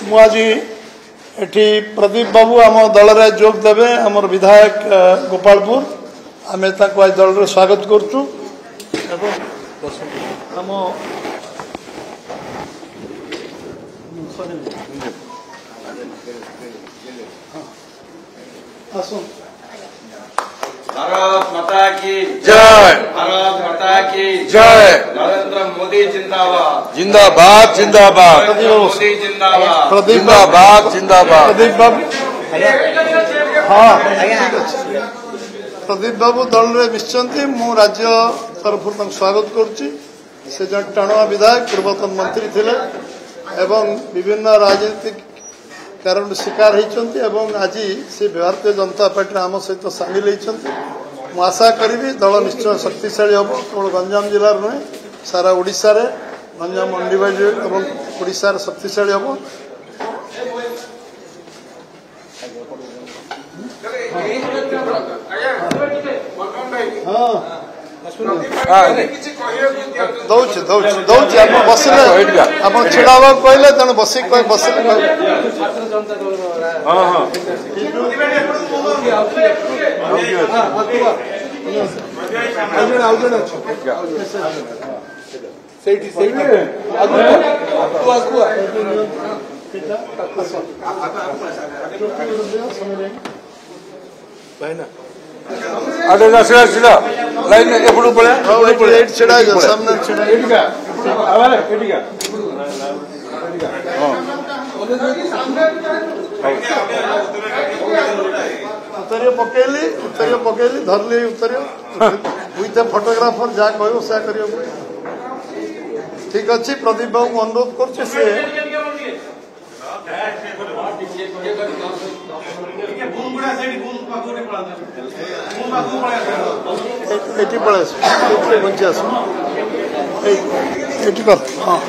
मुझे एठी प्रदीप बाबू आम दल रे जोग देवे आमर विधायक गोपालपुर आम आज दल रे स्वागत करचु आम भारत माता की जय। भारत माता की जय। नरेंद्र मोदी जिंदाबाद जिंदाबाद जिंदाबाद मोदी जिंदाबाद जिंदाबाद जिंदाबाद। प्रदीप बाबू हाँ प्रदीप बाबू दल रे मिशन मु राज्य तरफ स्वागत करुच्ची से जन टाणुआ विधायक पूर्वतन मंत्री थिले एवं विभिन्न राजनीतिक कारण शिकार होती आज से भारतीय जनता पार्टी आम सहित सामिल होती आशा करी दल निश्चय शक्तिशाली हम केवल गंजाम जिलार नुहे सारा ओडिशा रे गंजाम अनडिवाइडेड और ओडिशा शक्तिशाली हम दौच दौच दौच आप बसले आप छिड़ा कहले तेणु बस बसले हाँ हाँ अरे छिड़ा लाइन एपटू पड़े छिड़ा सामने छिड़ा उत्तरीय पकेली धरली उत्तरीय विथ फोटोग्राफर जहाँ कह सा कर ठीक अच्छे प्रदीप बाबू अनुरोध कर पलैस हाँ